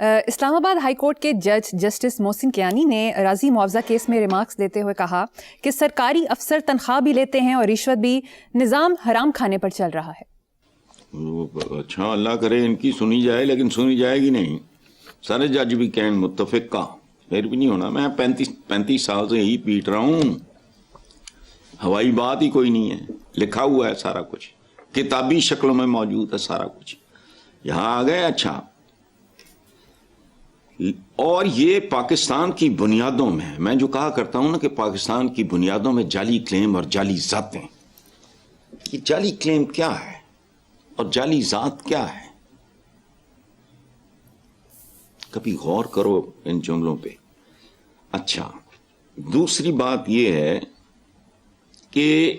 اسلام آباد high court کے جج جسٹس محسن کیانی نے اراضی معاوضہ کیس میں ریمارکس دیتے ہوئے کہا کہ سرکاری افسر تنخواہ بھی لیتے ہیں اور رشوت بھی، نظام حرام کھانے پر چل رہا ہے۔ اچھا، اللہ کرے ان کی سنی جائے، لیکن سنی جائے گی نہیں۔ سارے جج بھی کہیں متفق کا، پھر بھی نہیں ہونا۔ میں 35 سال سے یہی پیٹ رہا ہوں، ہوائی بات ہی کوئی نہیں ہے، لکھا ہوا ہے سارا کچھ، کتابی شکلوں میں موجود ہے سارا کچھ۔ یہاں آ گئے، اچھا، اور یہ پاکستان کی بنیادوں میں جو کہا کرتا ہوں نا کہ پاکستان کی بنیادوں میں جعلی کلیم اور جعلی ذاتیں۔ یہ جعلی کلیم کیا ہے اور جعلی ذات کیا ہے؟ کبھی غور کرو ان جملوں پہ۔ اچھا، دوسری بات یہ ہے کہ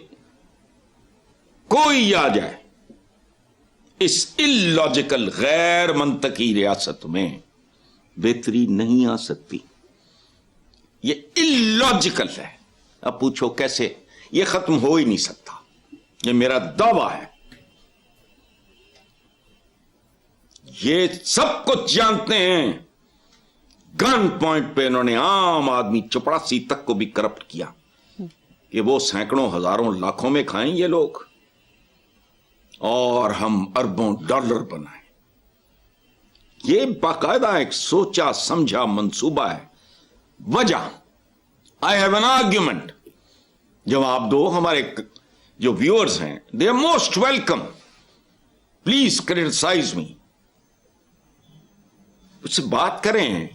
کوئی آ جائے اس اللاجیکل غیر منطقی ریاست میں، بہتری نہیں آ سکتی۔ یہ اللاجیکل ہے۔ اب پوچھو کیسے؟ یہ ختم ہو ہی نہیں سکتا، یہ میرا دعویٰ ہے۔ یہ سب کچھ جانتے ہیں، گن پوائنٹ پہ انہوں نے عام آدمی چپڑاسی تک کو بھی کرپٹ کیا کہ وہ سینکڑوں ہزاروں لاکھوں میں کھائیں یہ لوگ اور ہم اربوں ڈالر بنائیں۔ یہ باقاعدہ ایک سوچا سمجھا منصوبہ ہے۔ وجہ، آئی ہیو این آرگیومنٹ۔ جواب دو، ہمارے جو ویورز ہیں they are most welcome, please criticise me, اس سے بات کریں،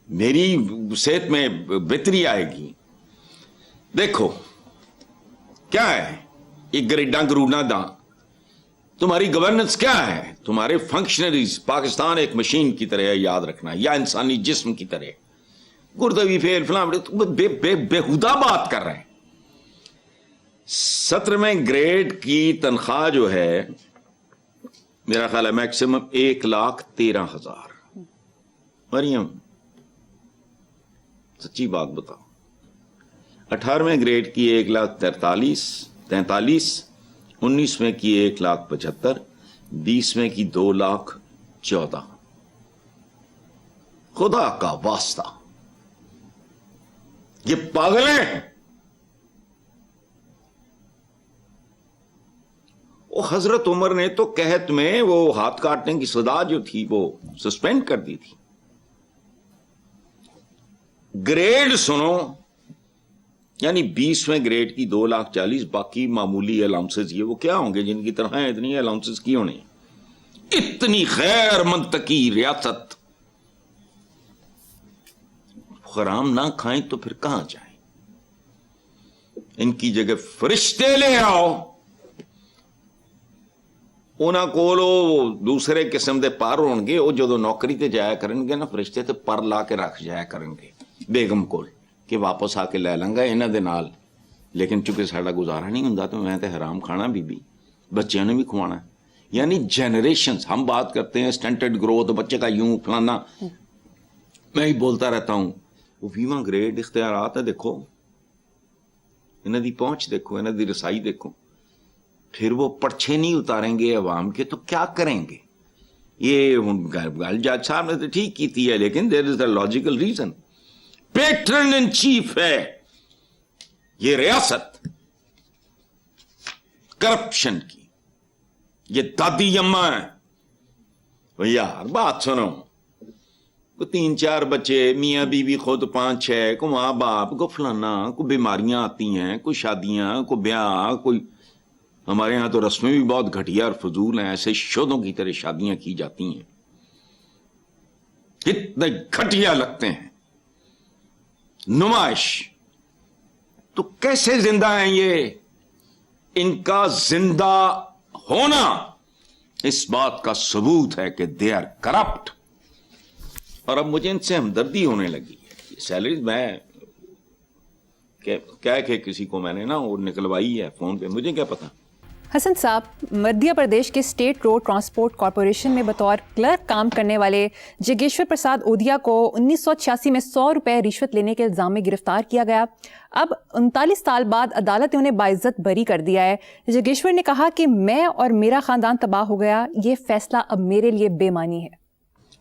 میری صحت میں بہتری آئے گی۔ دیکھو کیا ہے یہ گریڈاں گروڈاں دا، تمہاری گورننس کیا ہے؟ تمہارے فنکشنریز، پاکستان ایک مشین کی طرح ہے، یاد رکھنا، یا انسانی جسم کی طرح، گردوی فیل فلاں بےہودہ بات کر رہے ہیں۔ 17ویں گریڈ کی تنخواہ جو ہے میرا خیال ہے میکسیمم 1,13,000۔ مریم سچی بات بتاؤ، 18ویں گریڈ کی 1,43,43، 19ویں کی 1,75,000، 20ویں کی 2,14,000۔ خدا کا واسطہ، یہ پاگل ہیں؟ وہ حضرت عمر نے تو قحط میں وہ ہاتھ کاٹنے کی سزا جو تھی وہ سسپینڈ کر دی تھی۔ گریڈ سنو، یعنی 20ویں گریڈ کی 2,40,000، باقی معمولی الاؤنسز، یہ وہ کیا ہوں گے جن کی تنخواہیں اتنی الاؤنسز کی ہونی؟ اتنی غیر منطقی ریاست، حرام نہ کھائیں تو پھر کہاں جائیں؟ ان کی جگہ فرشتے لے آؤ، انہاں کولو دوسرے قسم دے پر ہون گے، وہ جدو نوکری تے جایا کرن گے نا فرشتے، تے پر لا کے رکھ جایا کرن گے بیگم کول کہ واپس آ کے لے لیں گا انہاں دے نال۔ لیکن چونکہ ساڈا گزارا نہیں ہوندا تو میں تے حرام کھانا بی بچیاں نے بھی کھوانا ہے۔ یعنی جنریشنز، ہم بات کرتے ہیں سٹنٹڈ گروتھ، بچے کا یوں فلانا، میں ہی بولتا رہتا ہوں۔ وہ 20واں گریڈ اختیارات ہے، دیکھو انہاں دی پہنچ، دیکھو انہاں دی رسائی، دیکھو۔ پھر وہ پرچھے نہیں اتاریں گے عوام کے تو کیا کریں گے؟ یہ گل جج صاحب نے تو ٹھیک کی ہے، لیکن there is a logical reason. Patron in chief ہے یہ ریاست کرپشن کی، یہ دادی اماں ہے۔ یار بات سنو، کو 3-4 بچے، میاں بیوی خود 5-6، کو ماں باپ، کو فلانا، کو بیماریاں آتی ہیں، کوئی شادیاں، کو بیاہ، کوئی ہمارے ہاں تو رسمیں بھی بہت گھٹیا اور فضول ہیں، ایسے شودوں کی طرح شادیاں کی جاتی ہیں، اتنے گھٹیا لگتے ہیں، نمائش۔ تو کیسے زندہ ہیں یہ؟ ان کا زندہ ہونا اس بات کا ثبوت ہے کہ دے آر کرپٹ۔ اور اب مجھے ان سے ہمدردی ہونے لگی ہے۔ سیلریز میں کہہ کے کسی کو میں نے نا وہ نکلوائی ہے فون پہ، مجھے کیا پتا۔ حسن صاحب، مدھیہ پردیش کے اسٹیٹ روڈ ٹرانسپورٹ کارپوریشن میں بطور کلرک کام کرنے والے جگیشور پرساد اودیا کو 1986 میں 100 روپے رشوت لینے کے الزام میں گرفتار کیا گیا۔ اب 39 سال بعد عدالت نے انہیں باعزت بری کر دیا ہے۔ جگیشور نے کہا کہ میں اور میرا خاندان تباہ ہو گیا، یہ فیصلہ اب میرے لیے بے معنی ہے۔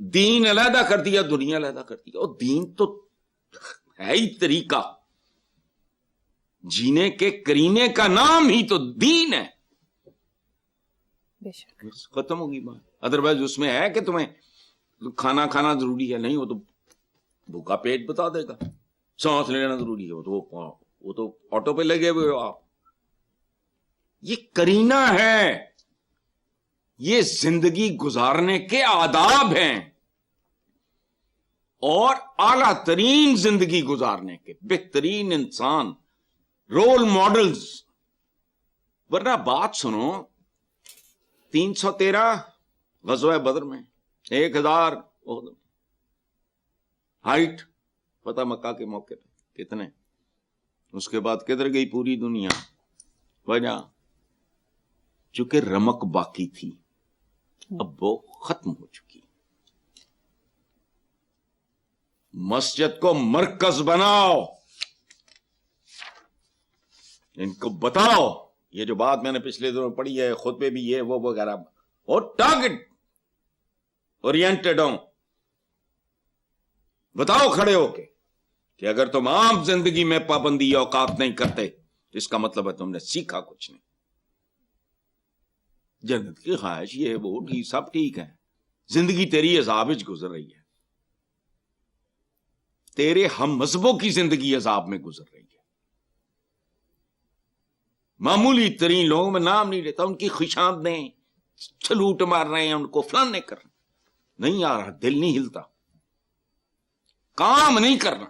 دین علیحدہ کر دیا, دنیا علیحدہ کر دیا. اور دین تو ہے ہی طریقہ جینے کے, کرینے کا نام ہی تو دین ہے. بے شک. ختم ہوگی بات. ادروائز اس میں ہے کہ تمہیں کھانا کھانا ضروری ہے, نہیں, وہ تو بھوکا پیٹ بتا دے گا. سانس لینا ضروری ہے, وہ تو آٹو پہ لگے ہوئے ہو آپ. یہ کرینہ ہے, یہ زندگی گزارنے کے آداب ہیں, اور اعلیٰ ترین زندگی گزارنے کے بہترین انسان, رول ماڈلز. ورنہ بات سنو, 313 غزوہ بدر میں 1000 ہائٹ پتہ مکہ کے موقع پہ کتنے, اس کے بعد کدھر گئی پوری دنیا؟ وجہ چونکہ رمق باقی تھی, اب وہ ختم ہو چکی. مسجد کو مرکز بناؤ, ان کو بتاؤ, یہ جو بات میں نے پچھلے دنوں پڑھی ہے خطبے بھی یہ وہ وغیرہ, اور ٹارگٹ اورینٹڈ ہوں. بتاؤ کھڑے ہو کے کہ اگر تم عام زندگی میں پابندی اوقات نہیں کرتے اس کا مطلب ہے تم نے سیکھا کچھ نہیں. جنت کی خواہش یہ وہ ٹھیک, سب ٹھیک ہے, زندگی تیری عذاب وچ گزر رہی ہے, تیرے ہم مذہبوں کی زندگی عذاب میں گزر رہی ہے. معمولی ترین لوگوں میں نام نہیں لیتا, ان کی خوشامدیں چھلوٹ مار رہے ہیں, ان کو فلانے کر رہے ہیں, نہیں آ رہا, دل نہیں ہلتا, کام نہیں کرنا.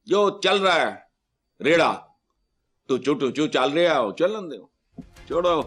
جو چل رہا ہے ریڑا تو چو چل رہا ہو, چلن دو, چھوڑو.